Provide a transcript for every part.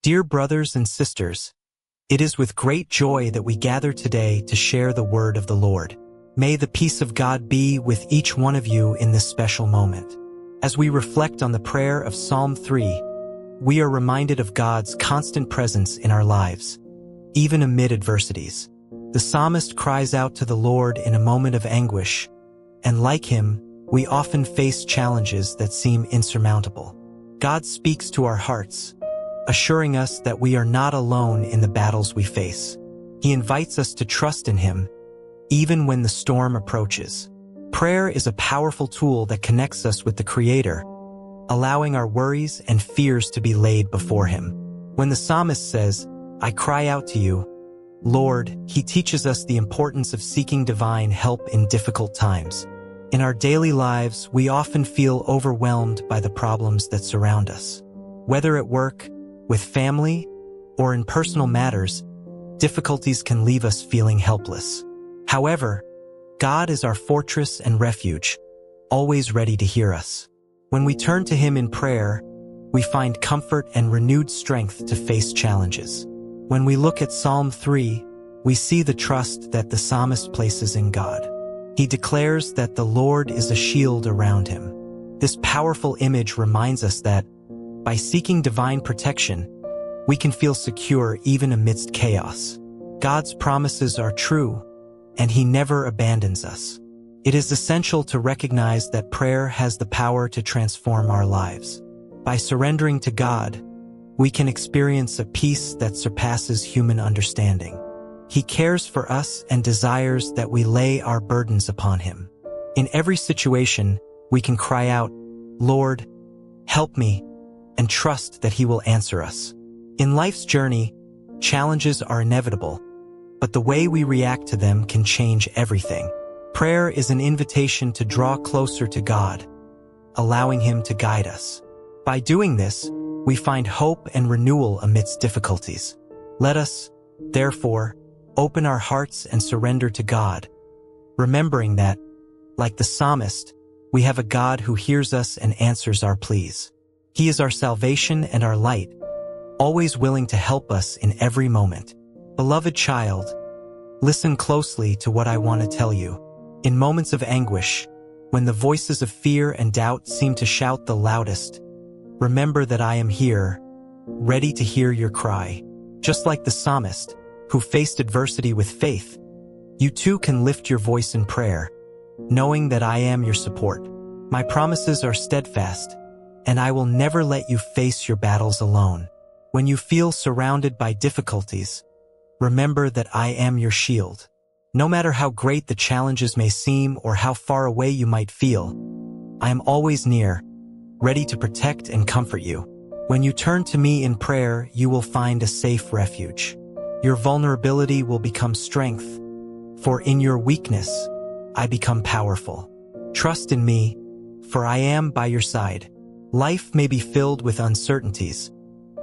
Dear brothers and sisters, it is with great joy that we gather today to share the word of the Lord. May the peace of God be with each one of you in this special moment. As we reflect on the prayer of Psalm 3, we are reminded of God's constant presence in our lives, even amid adversities. The psalmist cries out to the Lord in a moment of anguish, and like him, we often face challenges that seem insurmountable. God speaks to our hearts, assuring us that we are not alone in the battles we face. He invites us to trust in Him, even when the storm approaches. Prayer is a powerful tool that connects us with the Creator, allowing our worries and fears to be laid before Him. When the psalmist says, "I cry out to you, Lord," he teaches us the importance of seeking divine help in difficult times. In our daily lives, we often feel overwhelmed by the problems that surround us. Whether at work, with family, or in personal matters, difficulties can leave us feeling helpless. However, God is our fortress and refuge, always ready to hear us. When we turn to Him in prayer, we find comfort and renewed strength to face challenges. When we look at Psalm 3, we see the trust that the psalmist places in God. He declares that the Lord is a shield around him. This powerful image reminds us that, by seeking divine protection, we can feel secure even amidst chaos. God's promises are true, and He never abandons us. It is essential to recognize that prayer has the power to transform our lives. By surrendering to God, we can experience a peace that surpasses human understanding. He cares for us and desires that we lay our burdens upon Him. In every situation, we can cry out, "Lord, help me," and trust that He will answer us. In life's journey, challenges are inevitable, but the way we react to them can change everything. Prayer is an invitation to draw closer to God, allowing Him to guide us. By doing this, we find hope and renewal amidst difficulties. Let us, therefore, open our hearts and surrender to God, remembering that, like the psalmist, we have a God who hears us and answers our pleas. He is our salvation and our light, always willing to help us in every moment. Beloved child, listen closely to what I want to tell you. In moments of anguish, when the voices of fear and doubt seem to shout the loudest, remember that I am here, ready to hear your cry. Just like the psalmist, who faced adversity with faith, you too can lift your voice in prayer, knowing that I am your support. My promises are steadfast, and I will never let you face your battles alone. When you feel surrounded by difficulties, remember that I am your shield. No matter how great the challenges may seem or how far away you might feel, I am always near, ready to protect and comfort you. When you turn to me in prayer, you will find a safe refuge. Your vulnerability will become strength, for in your weakness, I become powerful. Trust in me, for I am by your side. Life may be filled with uncertainties,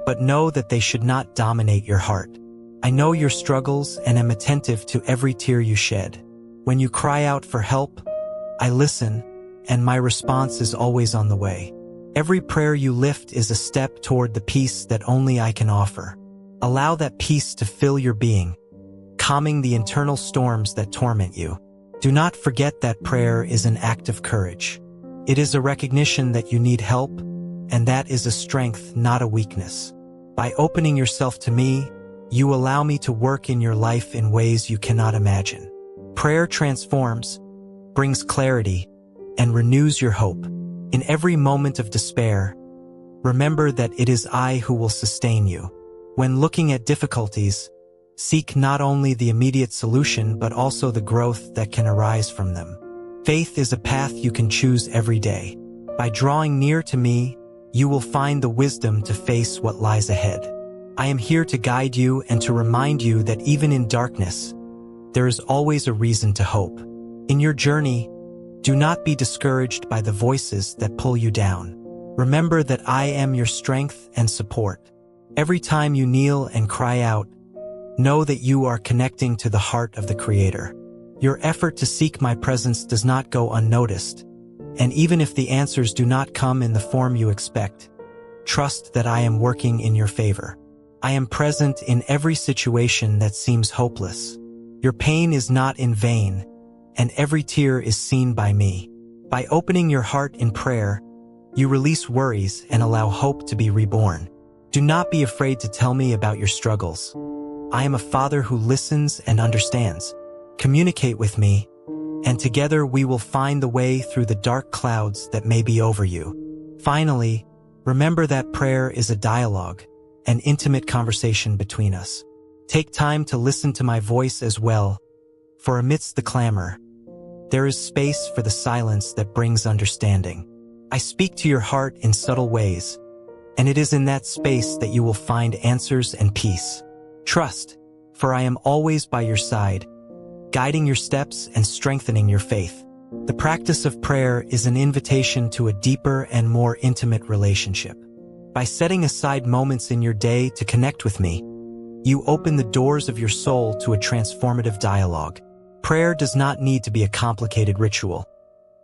but know that they should not dominate your heart. I know your struggles and am attentive to every tear you shed. When you cry out for help, I listen, and my response is always on the way. Every prayer you lift is a step toward the peace that only I can offer. Allow that peace to fill your being, calming the internal storms that torment you. Do not forget that prayer is an act of courage. It is a recognition that you need help, and that is a strength, not a weakness. By opening yourself to me, you allow me to work in your life in ways you cannot imagine. Prayer transforms, brings clarity, and renews your hope. In every moment of despair, remember that it is I who will sustain you. When looking at difficulties, seek not only the immediate solution but also the growth that can arise from them. Faith is a path you can choose every day. By drawing near to me, you will find the wisdom to face what lies ahead. I am here to guide you and to remind you that even in darkness, there is always a reason to hope. In your journey, do not be discouraged by the voices that pull you down. Remember that I am your strength and support. Every time you kneel and cry out, know that you are connecting to the heart of the Creator. Your effort to seek my presence does not go unnoticed, and even if the answers do not come in the form you expect, trust that I am working in your favor. I am present in every situation that seems hopeless. Your pain is not in vain, and every tear is seen by me. By opening your heart in prayer, you release worries and allow hope to be reborn. Do not be afraid to tell me about your struggles. I am a father who listens and understands. Communicate with me, and together we will find the way through the dark clouds that may be over you. Finally, remember that prayer is a dialogue, an intimate conversation between us. Take time to listen to my voice as well, for amidst the clamor, there is space for the silence that brings understanding. I speak to your heart in subtle ways, and it is in that space that you will find answers and peace. Trust, for I am always by your side, guiding your steps and strengthening your faith. The practice of prayer is an invitation to a deeper and more intimate relationship. By setting aside moments in your day to connect with me, you open the doors of your soul to a transformative dialogue. Prayer does not need to be a complicated ritual.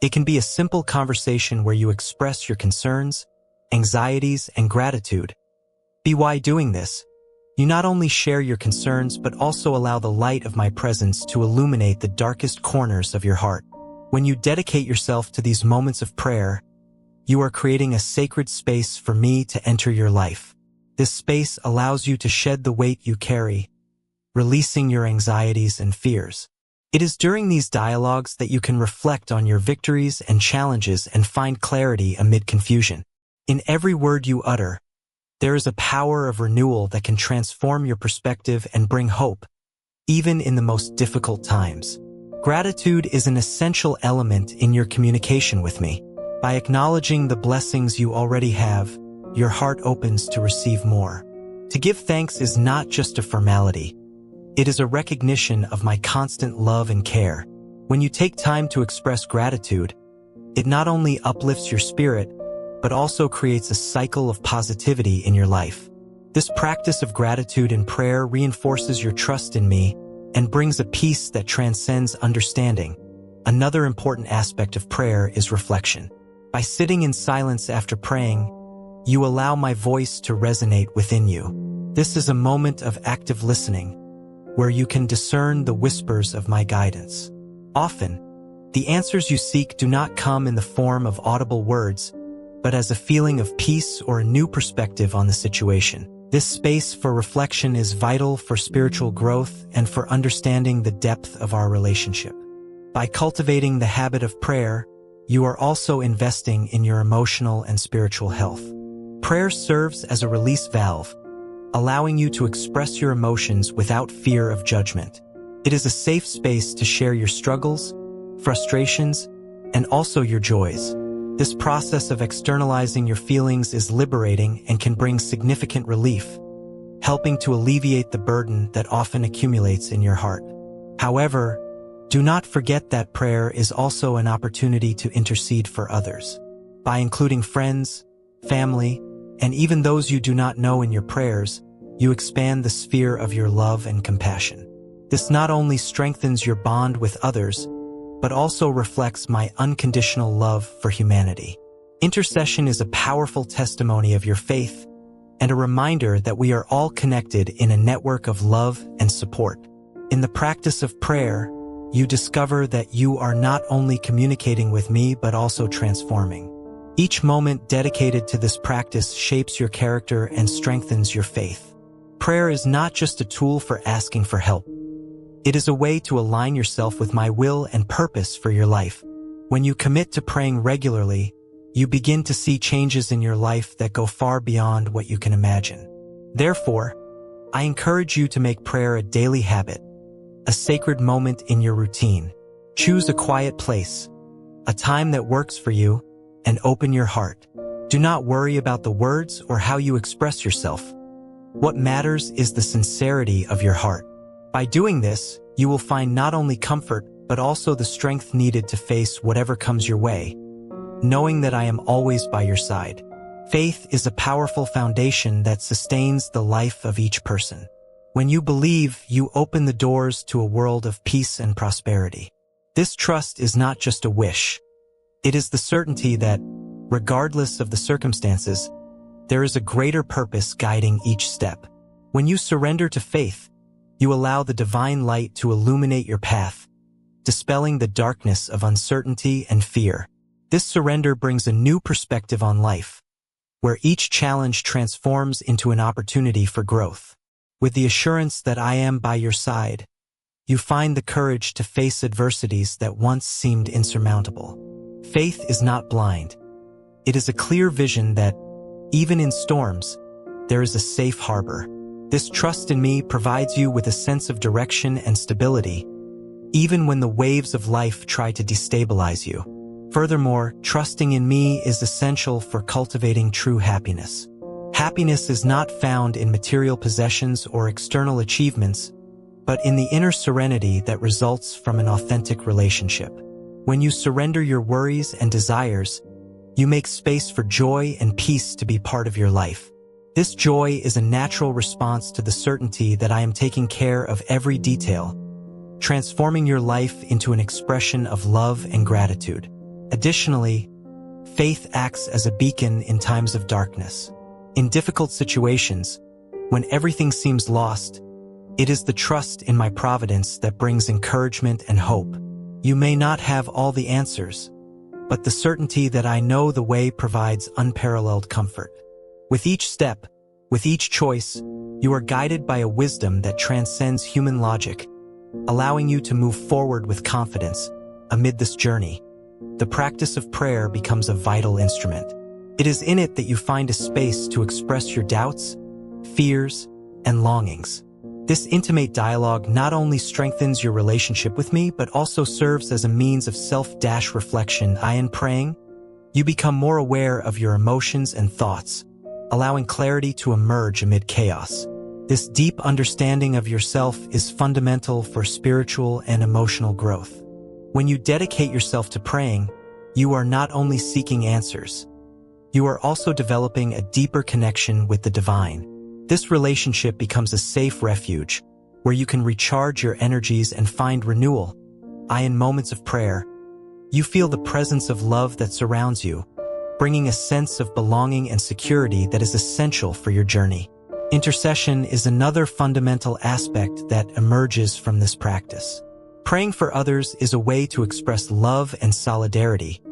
It can be a simple conversation where you express your concerns, anxieties, and gratitude. By doing this, you not only share your concerns but also allow the light of my presence to illuminate the darkest corners of your heart. When you dedicate yourself to these moments of prayer, you are creating a sacred space for me to enter your life. This space allows you to shed the weight you carry, releasing your anxieties and fears. It is during these dialogues that you can reflect on your victories and challenges and find clarity amid confusion. In every word you utter, there is a power of renewal that can transform your perspective and bring hope, even in the most difficult times. Gratitude is an essential element in your communication with me. By acknowledging the blessings you already have, your heart opens to receive more. To give thanks is not just a formality. It is a recognition of my constant love and care. When you take time to express gratitude, it not only uplifts your spirit, but also creates a cycle of positivity in your life. This practice of gratitude and prayer reinforces your trust in me and brings a peace that transcends understanding. Another important aspect of prayer is reflection. By sitting in silence after praying, you allow my voice to resonate within you. This is a moment of active listening, where you can discern the whispers of my guidance. Often, the answers you seek do not come in the form of audible words, but as a feeling of peace or a new perspective on the situation. This space for reflection is vital for spiritual growth and for understanding the depth of our relationship. By cultivating the habit of prayer, you are also investing in your emotional and spiritual health. Prayer serves as a release valve, allowing you to express your emotions without fear of judgment. It is a safe space to share your struggles, frustrations, and also your joys. This process of externalizing your feelings is liberating and can bring significant relief, helping to alleviate the burden that often accumulates in your heart. However, do not forget that prayer is also an opportunity to intercede for others. By including friends, family, and even those you do not know in your prayers, you expand the sphere of your love and compassion. This not only strengthens your bond with others, but also reflects my unconditional love for humanity. Intercession is a powerful testimony of your faith and a reminder that we are all connected in a network of love and support. In the practice of prayer, you discover that you are not only communicating with me but also transforming. Each moment dedicated to this practice shapes your character and strengthens your faith. Prayer is not just a tool for asking for help. It is a way to align yourself with my will and purpose for your life. When you commit to praying regularly, you begin to see changes in your life that go far beyond what you can imagine. Therefore, I encourage you to make prayer a daily habit, a sacred moment in your routine. Choose a quiet place, a time that works for you, and open your heart. Do not worry about the words or how you express yourself. What matters is the sincerity of your heart. By doing this, you will find not only comfort, but also the strength needed to face whatever comes your way, knowing that I am always by your side. Faith is a powerful foundation that sustains the life of each person. When you believe, you open the doors to a world of peace and prosperity. This trust is not just a wish. It is the certainty that, regardless of the circumstances, there is a greater purpose guiding each step. When you surrender to faith, you allow the divine light to illuminate your path, dispelling the darkness of uncertainty and fear. This surrender brings a new perspective on life, where each challenge transforms into an opportunity for growth. With the assurance that I am by your side, you find the courage to face adversities that once seemed insurmountable. Faith is not blind. It is a clear vision that, even in storms, there is a safe harbor. This trust in me provides you with a sense of direction and stability, even when the waves of life try to destabilize you. Furthermore, trusting in me is essential for cultivating true happiness. Happiness is not found in material possessions or external achievements, but in the inner serenity that results from an authentic relationship. When you surrender your worries and desires, you make space for joy and peace to be part of your life. This joy is a natural response to the certainty that I am taking care of every detail, transforming your life into an expression of love and gratitude. Additionally, faith acts as a beacon in times of darkness. In difficult situations, when everything seems lost, it is the trust in my providence that brings encouragement and hope. You may not have all the answers, but the certainty that I know the way provides unparalleled comfort. With each step, with each choice, you are guided by a wisdom that transcends human logic, allowing you to move forward with confidence. Amid this journey, the practice of prayer becomes a vital instrument. It is in it that you find a space to express your doubts, fears, and longings. This intimate dialogue not only strengthens your relationship with me, but also serves as a means of self-reflection. In praying, you become more aware of your emotions and thoughts, allowing clarity to emerge amid chaos. This deep understanding of yourself is fundamental for spiritual and emotional growth. When you dedicate yourself to praying, you are not only seeking answers, you are also developing a deeper connection with the divine. This relationship becomes a safe refuge, where you can recharge your energies and find renewal. In moments of prayer, you feel the presence of love that surrounds you, bringing a sense of belonging and security that is essential for your journey. Intercession is another fundamental aspect that emerges from this practice. Praying for others is a way to express love and solidarity,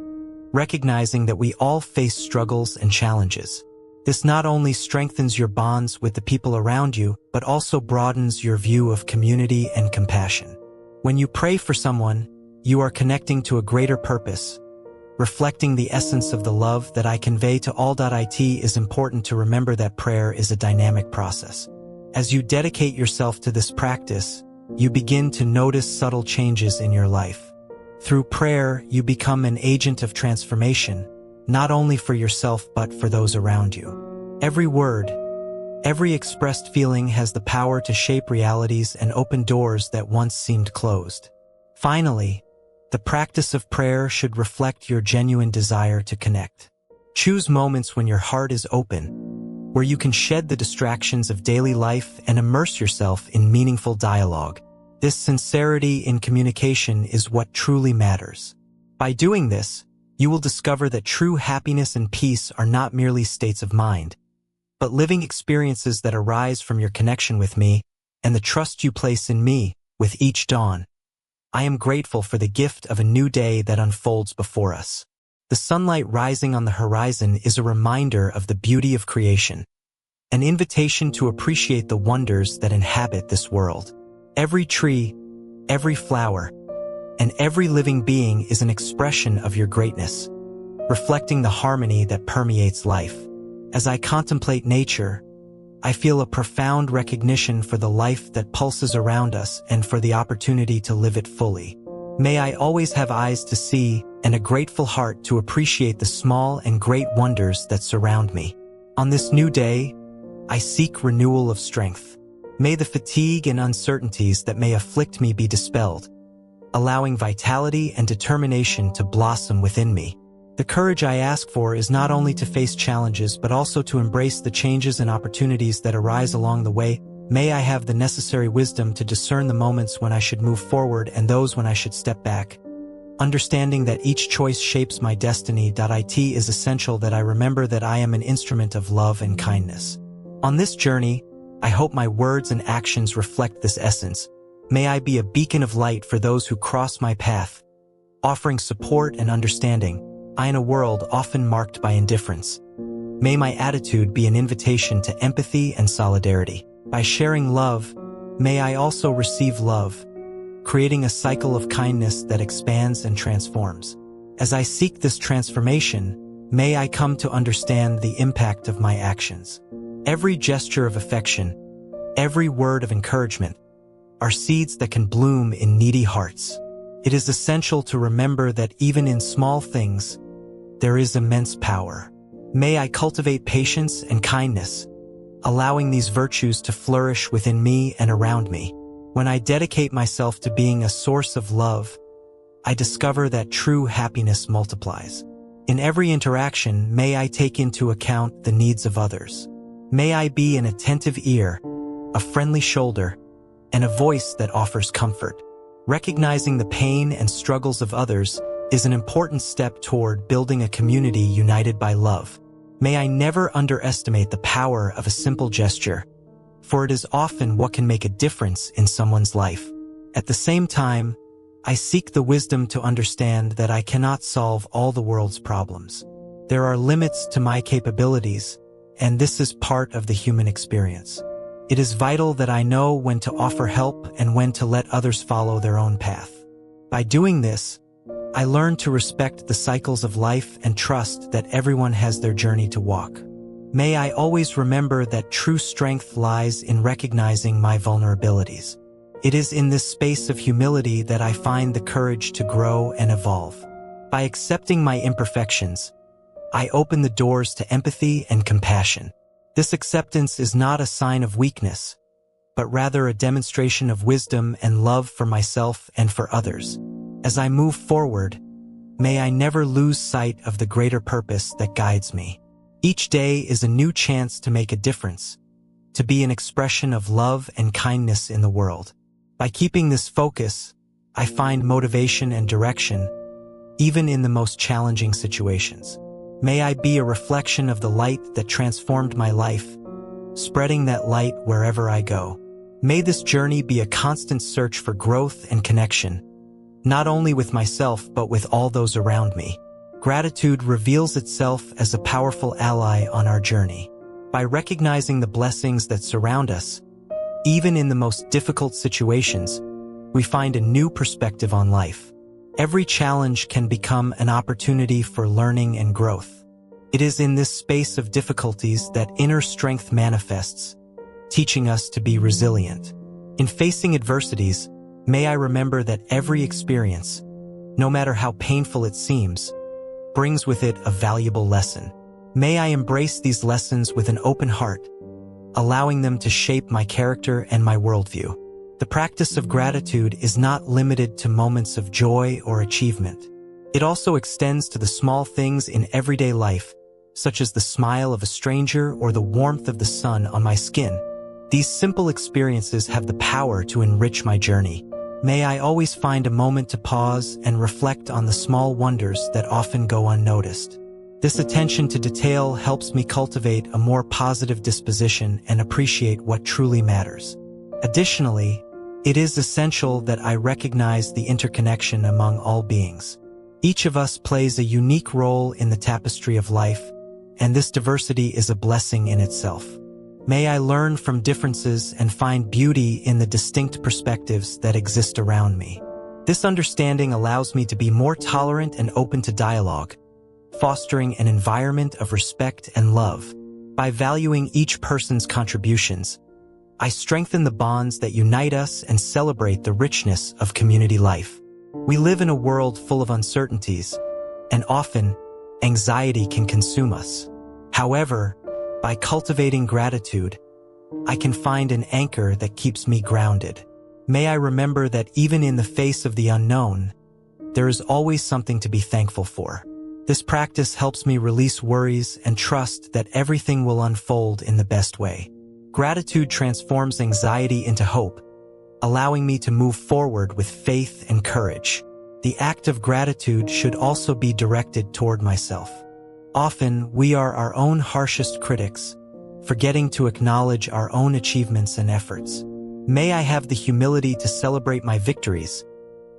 recognizing that we all face struggles and challenges. This not only strengthens your bonds with the people around you, but also broadens your view of community and compassion. When you pray for someone, you are connecting to a greater purpose, reflecting the essence of the love that I convey to all. It is important to remember that prayer is a dynamic process. As you dedicate yourself to this practice, you begin to notice subtle changes in your life. Through prayer, you become an agent of transformation, not only for yourself but for those around you. Every word, every expressed feeling has the power to shape realities and open doors that once seemed closed. Finally, the practice of prayer should reflect your genuine desire to connect. Choose moments when your heart is open, where you can shed the distractions of daily life and immerse yourself in meaningful dialogue. This sincerity in communication is what truly matters. By doing this, you will discover that true happiness and peace are not merely states of mind, but living experiences that arise from your connection with me and the trust you place in me with each dawn. I am grateful for the gift of a new day that unfolds before us. The sunlight rising on the horizon is a reminder of the beauty of creation, an invitation to appreciate the wonders that inhabit this world. Every tree, every flower, and every living being is an expression of your greatness, reflecting the harmony that permeates life. As I contemplate nature, I feel a profound recognition for the life that pulses around us and for the opportunity to live it fully. May I always have eyes to see and a grateful heart to appreciate the small and great wonders that surround me. On this new day, I seek renewal of strength. May the fatigue and uncertainties that may afflict me be dispelled, allowing vitality and determination to blossom within me. The courage I ask for is not only to face challenges but also to embrace the changes and opportunities that arise along the way. May I have the necessary wisdom to discern the moments when I should move forward and those when I should step back. Understanding that each choice shapes my destiny. It is essential that I remember that I am an instrument of love and kindness. On this journey, I hope my words and actions reflect this essence. May I be a beacon of light for those who cross my path, offering support and understanding in a world often marked by indifference. May my attitude be an invitation to empathy and solidarity. By sharing love, may I also receive love, creating a cycle of kindness that expands and transforms. As I seek this transformation, may I come to understand the impact of my actions. Every gesture of affection, every word of encouragement, are seeds that can bloom in needy hearts. It is essential to remember that even in small things, there is immense power. May I cultivate patience and kindness, allowing these virtues to flourish within me and around me. When I dedicate myself to being a source of love, I discover that true happiness multiplies. In every interaction, may I take into account the needs of others. May I be an attentive ear, a friendly shoulder, and a voice that offers comfort. Recognizing the pain and struggles of others is an important step toward building a community united by love. May I never underestimate the power of a simple gesture, for it is often what can make a difference in someone's life. At the same time, I seek the wisdom to understand that I cannot solve all the world's problems. There are limits to my capabilities, and this is part of the human experience. It is vital that I know when to offer help and when to let others follow their own path. By doing this, I learn to respect the cycles of life and trust that everyone has their journey to walk. May I always remember that true strength lies in recognizing my vulnerabilities. It is in this space of humility that I find the courage to grow and evolve. By accepting my imperfections, I open the doors to empathy and compassion. This acceptance is not a sign of weakness, but rather a demonstration of wisdom and love for myself and for others. As I move forward, may I never lose sight of the greater purpose that guides me. Each day is a new chance to make a difference, to be an expression of love and kindness in the world. By keeping this focus, I find motivation and direction, even in the most challenging situations. May I be a reflection of the light that transformed my life, spreading that light wherever I go. May this journey be a constant search for growth and connection, not only with myself but with all those around me. Gratitude reveals itself as a powerful ally on our journey. By recognizing the blessings that surround us, even in the most difficult situations, we find a new perspective on life. Every challenge can become an opportunity for learning and growth. It is in this space of difficulties that inner strength manifests, teaching us to be resilient. In facing adversities, may I remember that every experience, no matter how painful it seems, brings with it a valuable lesson. May I embrace these lessons with an open heart, allowing them to shape my character and my worldview. The practice of gratitude is not limited to moments of joy or achievement. It also extends to the small things in everyday life, such as the smile of a stranger or the warmth of the sun on my skin. These simple experiences have the power to enrich my journey. May I always find a moment to pause and reflect on the small wonders that often go unnoticed. This attention to detail helps me cultivate a more positive disposition and appreciate what truly matters. Additionally, it is essential that I recognize the interconnection among all beings. Each of us plays a unique role in the tapestry of life, and this diversity is a blessing in itself. May I learn from differences and find beauty in the distinct perspectives that exist around me. This understanding allows me to be more tolerant and open to dialogue, fostering an environment of respect and love. By valuing each person's contributions, I strengthen the bonds that unite us and celebrate the richness of community life. We live in a world full of uncertainties, and often, anxiety can consume us. However, by cultivating gratitude, I can find an anchor that keeps me grounded. May I remember that even in the face of the unknown, there is always something to be thankful for. This practice helps me release worries and trust that everything will unfold in the best way. Gratitude transforms anxiety into hope, allowing me to move forward with faith and courage. The act of gratitude should also be directed toward myself. Often, we are our own harshest critics, forgetting to acknowledge our own achievements and efforts. May I have the humility to celebrate my victories,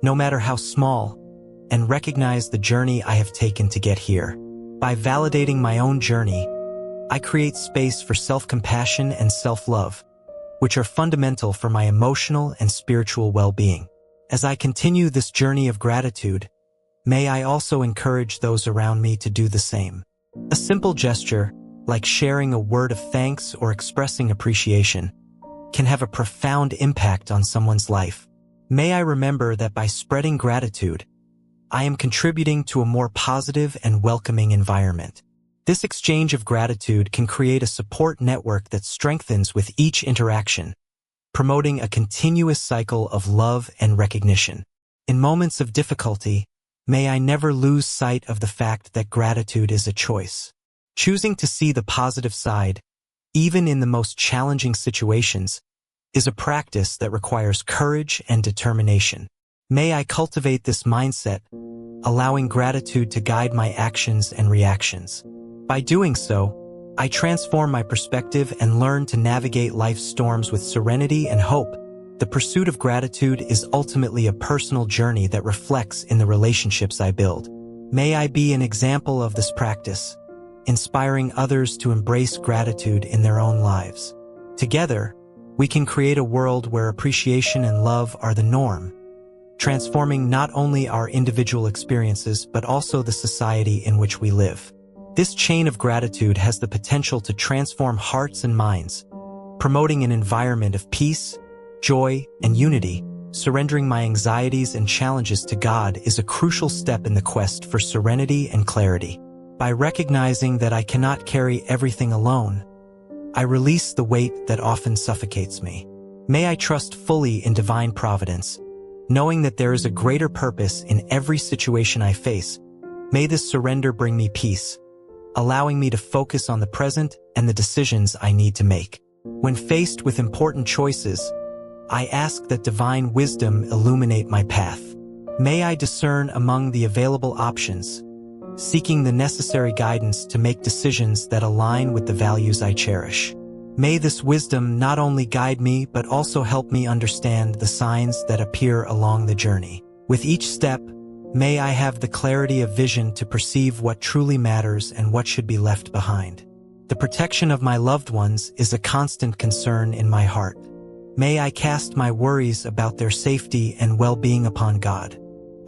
no matter how small, and recognize the journey I have taken to get here. By validating my own journey, I create space for self-compassion and self-love, which are fundamental for my emotional and spiritual well-being. As I continue this journey of gratitude, may I also encourage those around me to do the same. A simple gesture, like sharing a word of thanks or expressing appreciation, can have a profound impact on someone's life. May I remember that by spreading gratitude, I am contributing to a more positive and welcoming environment. This exchange of gratitude can create a support network that strengthens with each interaction, promoting a continuous cycle of love and recognition. In moments of difficulty, may I never lose sight of the fact that gratitude is a choice. Choosing to see the positive side, even in the most challenging situations, is a practice that requires courage and determination. May I cultivate this mindset, allowing gratitude to guide my actions and reactions. By doing so, I transform my perspective and learn to navigate life's storms with serenity and hope. The pursuit of gratitude is ultimately a personal journey that reflects in the relationships I build. May I be an example of this practice, inspiring others to embrace gratitude in their own lives. Together, we can create a world where appreciation and love are the norm, transforming not only our individual experiences but also the society in which we live. This chain of gratitude has the potential to transform hearts and minds, promoting an environment of peace, joy, and unity. Surrendering my anxieties and challenges to God is a crucial step in the quest for serenity and clarity. By recognizing that I cannot carry everything alone, I release the weight that often suffocates me. May I trust fully in divine providence, knowing that there is a greater purpose in every situation I face. May this surrender bring me peace, allowing me to focus on the present and the decisions I need to make. When faced with important choices, I ask that divine wisdom illuminate my path. May I discern among the available options, seeking the necessary guidance to make decisions that align with the values I cherish. May this wisdom not only guide me but also help me understand the signs that appear along the journey. With each step, may I have the clarity of vision to perceive what truly matters and what should be left behind. The protection of my loved ones is a constant concern in my heart. May I cast my worries about their safety and well-being upon God.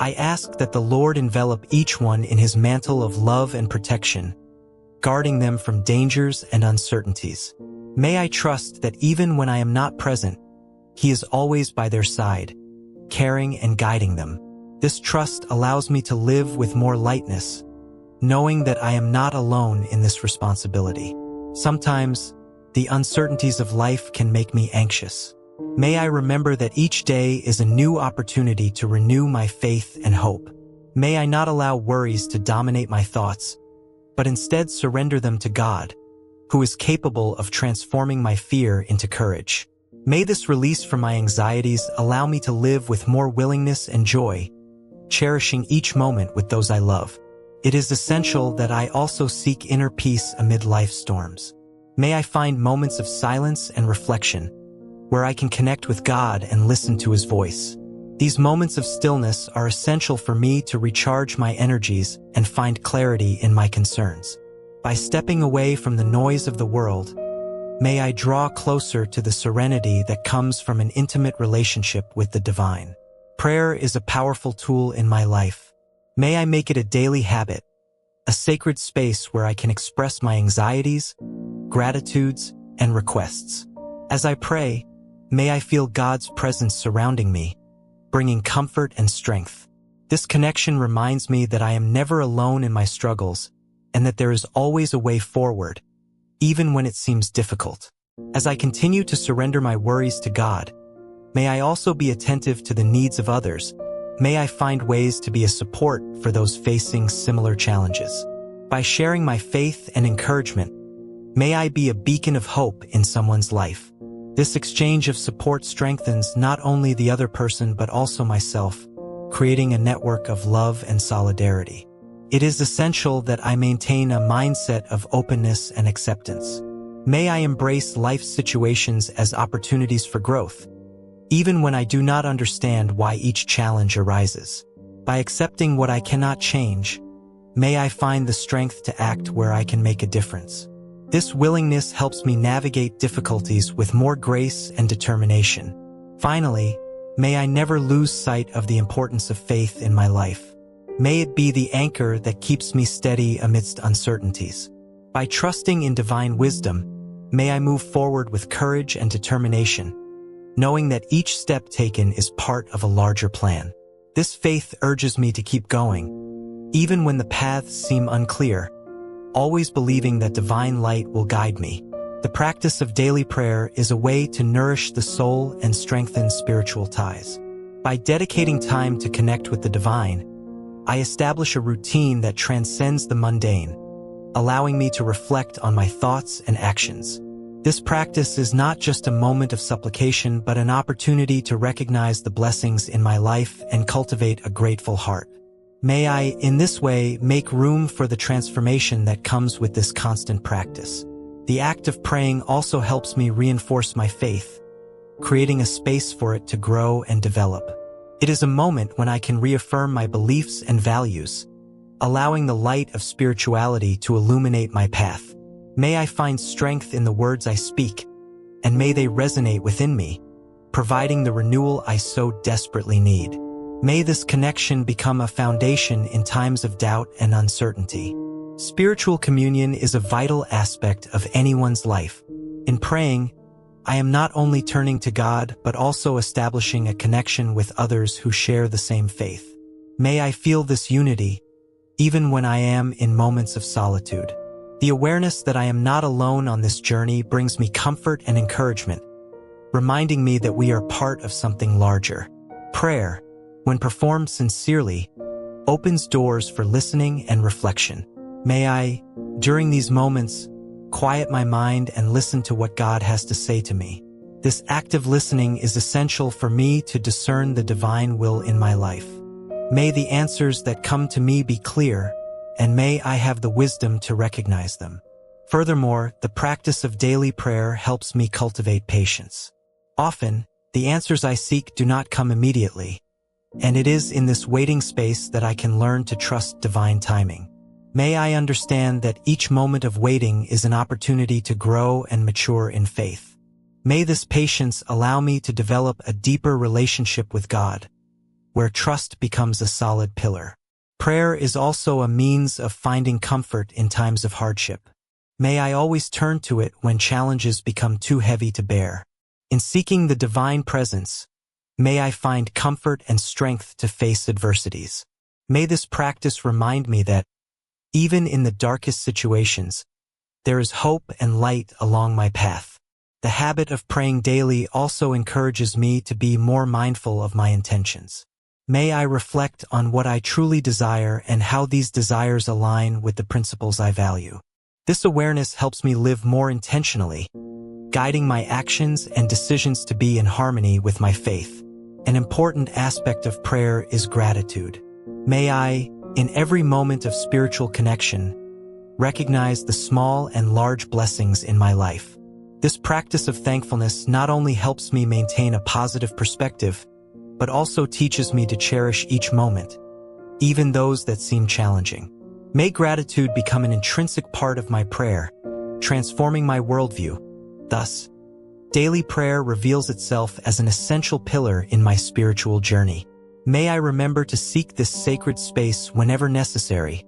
I ask that the Lord envelop each one in His mantle of love and protection, guarding them from dangers and uncertainties. May I trust that even when I am not present, He is always by their side, caring and guiding them. This trust allows me to live with more lightness, knowing that I am not alone in this responsibility. Sometimes, the uncertainties of life can make me anxious. May I remember that each day is a new opportunity to renew my faith and hope. May I not allow worries to dominate my thoughts, but instead surrender them to God, who is capable of transforming my fear into courage. May this release from my anxieties allow me to live with more willingness and joy, cherishing each moment with those I love. It is essential that I also seek inner peace amid life's storms. May I find moments of silence and reflection, where I can connect with God and listen to His voice. These moments of stillness are essential for me to recharge my energies and find clarity in my concerns. By stepping away from the noise of the world, may I draw closer to the serenity that comes from an intimate relationship with the divine. Prayer is a powerful tool in my life. May I make it a daily habit, a sacred space where I can express my anxieties, gratitudes, and requests. As I pray, may I feel God's presence surrounding me, bringing comfort and strength. This connection reminds me that I am never alone in my struggles and that there is always a way forward, even when it seems difficult. As I continue to surrender my worries to God, may I also be attentive to the needs of others. May I find ways to be a support for those facing similar challenges. By sharing my faith and encouragement, may I be a beacon of hope in someone's life. This exchange of support strengthens not only the other person but also myself, creating a network of love and solidarity. It is essential that I maintain a mindset of openness and acceptance. May I embrace life's situations as opportunities for growth, even when I do not understand why each challenge arises. By accepting what I cannot change, may I find the strength to act where I can make a difference. This willingness helps me navigate difficulties with more grace and determination. Finally, may I never lose sight of the importance of faith in my life. May it be the anchor that keeps me steady amidst uncertainties. By trusting in divine wisdom, may I move forward with courage and determination, knowing that each step taken is part of a larger plan. This faith urges me to keep going, even when the paths seem unclear, always believing that divine light will guide me. The practice of daily prayer is a way to nourish the soul and strengthen spiritual ties. By dedicating time to connect with the divine, I establish a routine that transcends the mundane, allowing me to reflect on my thoughts and actions. This practice is not just a moment of supplication, but an opportunity to recognize the blessings in my life and cultivate a grateful heart. May I, in this way, make room for the transformation that comes with this constant practice. The act of praying also helps me reinforce my faith, creating a space for it to grow and develop. It is a moment when I can reaffirm my beliefs and values, allowing the light of spirituality to illuminate my path. May I find strength in the words I speak, and may they resonate within me, providing the renewal I so desperately need. May this connection become a foundation in times of doubt and uncertainty. Spiritual communion is a vital aspect of anyone's life. In praying, I am not only turning to God, but also establishing a connection with others who share the same faith. May I feel this unity, even when I am in moments of solitude. The awareness that I am not alone on this journey brings me comfort and encouragement, reminding me that we are part of something larger. Prayer, when performed sincerely, opens doors for listening and reflection. May I, during these moments, quiet my mind and listen to what God has to say to me. This active listening is essential for me to discern the divine will in my life. May the answers that come to me be clear, and may I have the wisdom to recognize them. Furthermore, the practice of daily prayer helps me cultivate patience. Often, the answers I seek do not come immediately, and it is in this waiting space that I can learn to trust divine timing. May I understand that each moment of waiting is an opportunity to grow and mature in faith. May this patience allow me to develop a deeper relationship with God, where trust becomes a solid pillar. Prayer is also a means of finding comfort in times of hardship. May I always turn to it when challenges become too heavy to bear. In seeking the divine presence, may I find comfort and strength to face adversities. May this practice remind me that, even in the darkest situations, there is hope and light along my path. The habit of praying daily also encourages me to be more mindful of my intentions. May I reflect on what I truly desire and how these desires align with the principles I value. This awareness helps me live more intentionally, guiding my actions and decisions to be in harmony with my faith. An important aspect of prayer is gratitude. May I, in every moment of spiritual connection, recognize the small and large blessings in my life. This practice of thankfulness not only helps me maintain a positive perspective, but also teaches me to cherish each moment, even those that seem challenging. May gratitude become an intrinsic part of my prayer, transforming my worldview. Thus, daily prayer reveals itself as an essential pillar in my spiritual journey. May I remember to seek this sacred space whenever necessary,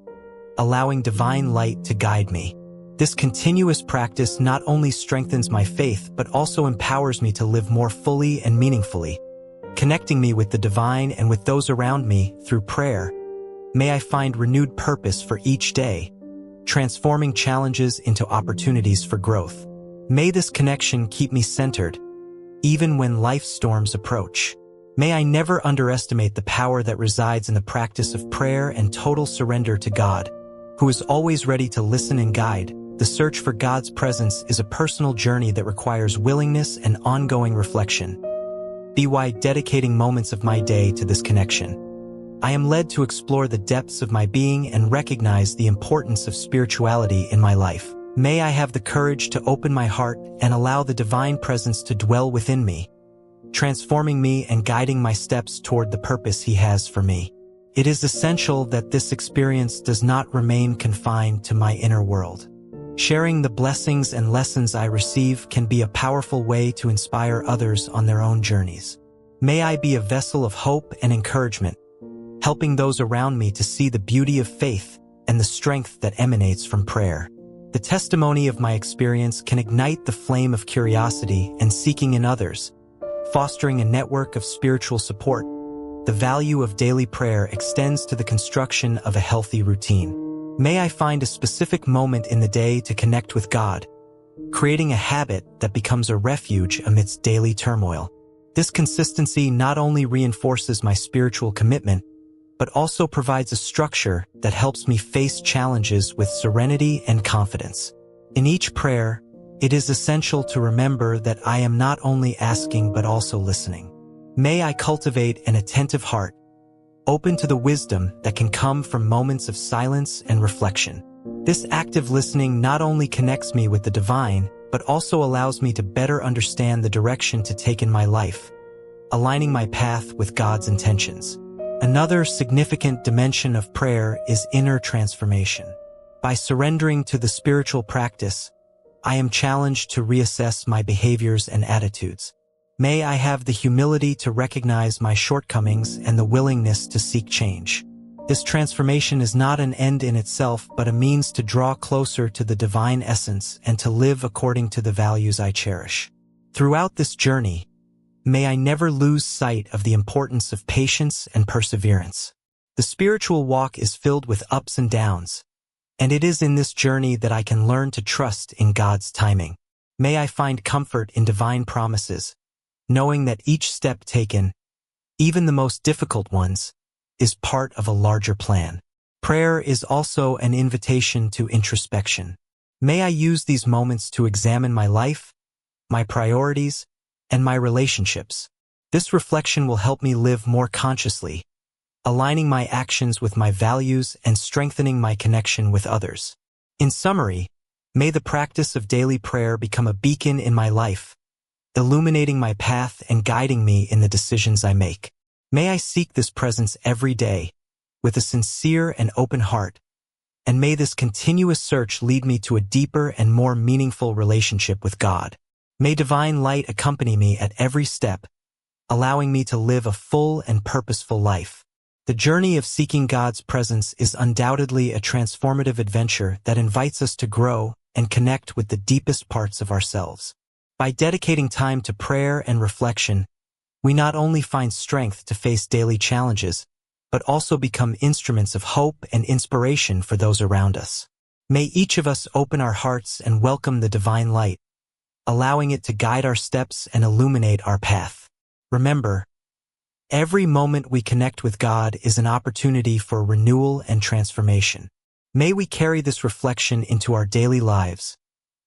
allowing divine light to guide me. This continuous practice not only strengthens my faith, but also empowers me to live more fully and meaningfully, connecting me with the divine and with those around me through prayer. May I find renewed purpose for each day, transforming challenges into opportunities for growth. May this connection keep me centered, even when life storms approach. May I never underestimate the power that resides in the practice of prayer and total surrender to God, who is always ready to listen and guide. The search for God's presence is a personal journey that requires willingness and ongoing reflection. By dedicating moments of my day to this connection, I am led to explore the depths of my being and recognize the importance of spirituality in my life. May I have the courage to open my heart and allow the divine presence to dwell within me, transforming me and guiding my steps toward the purpose He has for me. It is essential that this experience does not remain confined to my inner world. Sharing the blessings and lessons I receive can be a powerful way to inspire others on their own journeys. May I be a vessel of hope and encouragement, helping those around me to see the beauty of faith and the strength that emanates from prayer. The testimony of my experience can ignite the flame of curiosity and seeking in others, fostering a network of spiritual support. The value of daily prayer extends to the construction of a healthy routine. May I find a specific moment in the day to connect with God, creating a habit that becomes a refuge amidst daily turmoil. This consistency not only reinforces my spiritual commitment, but also provides a structure that helps me face challenges with serenity and confidence. In each prayer, it is essential to remember that I am not only asking but also listening. May I cultivate an attentive heart, open to the wisdom that can come from moments of silence and reflection. This active listening not only connects me with the divine, but also allows me to better understand the direction to take in my life, aligning my path with God's intentions. Another significant dimension of prayer is inner transformation. By surrendering to the spiritual practice, I am challenged to reassess my behaviors and attitudes. May I have the humility to recognize my shortcomings and the willingness to seek change. This transformation is not an end in itself, but a means to draw closer to the divine essence and to live according to the values I cherish. Throughout this journey, may I never lose sight of the importance of patience and perseverance. The spiritual walk is filled with ups and downs, and it is in this journey that I can learn to trust in God's timing. May I find comfort in divine promises, knowing that each step taken, even the most difficult ones, is part of a larger plan. Prayer is also an invitation to introspection. May I use these moments to examine my life, my priorities, and my relationships. This reflection will help me live more consciously, aligning my actions with my values and strengthening my connection with others. In summary, may the practice of daily prayer become a beacon in my life, illuminating my path and guiding me in the decisions I make. May I seek this presence every day with a sincere and open heart, and may this continuous search lead me to a deeper and more meaningful relationship with God. May divine light accompany me at every step, allowing me to live a full and purposeful life. The journey of seeking God's presence is undoubtedly a transformative adventure that invites us to grow and connect with the deepest parts of ourselves. By dedicating time to prayer and reflection, we not only find strength to face daily challenges, but also become instruments of hope and inspiration for those around us. May each of us open our hearts and welcome the divine light, allowing it to guide our steps and illuminate our path. Remember, every moment we connect with God is an opportunity for renewal and transformation. May we carry this reflection into our daily lives,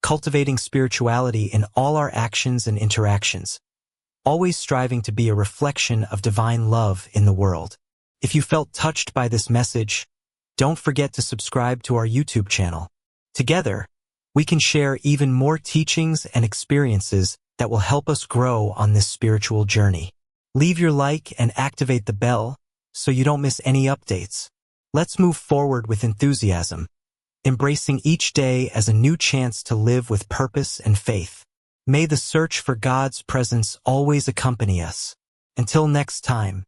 cultivating spirituality in all our actions and interactions, always striving to be a reflection of divine love in the world. If you felt touched by this message, don't forget to subscribe to our YouTube channel. Together, we can share even more teachings and experiences that will help us grow on this spiritual journey. Leave your like and activate the bell so you don't miss any updates. Let's move forward with enthusiasm, embracing each day as a new chance to live with purpose and faith. May the search for God's presence always accompany us. Until next time,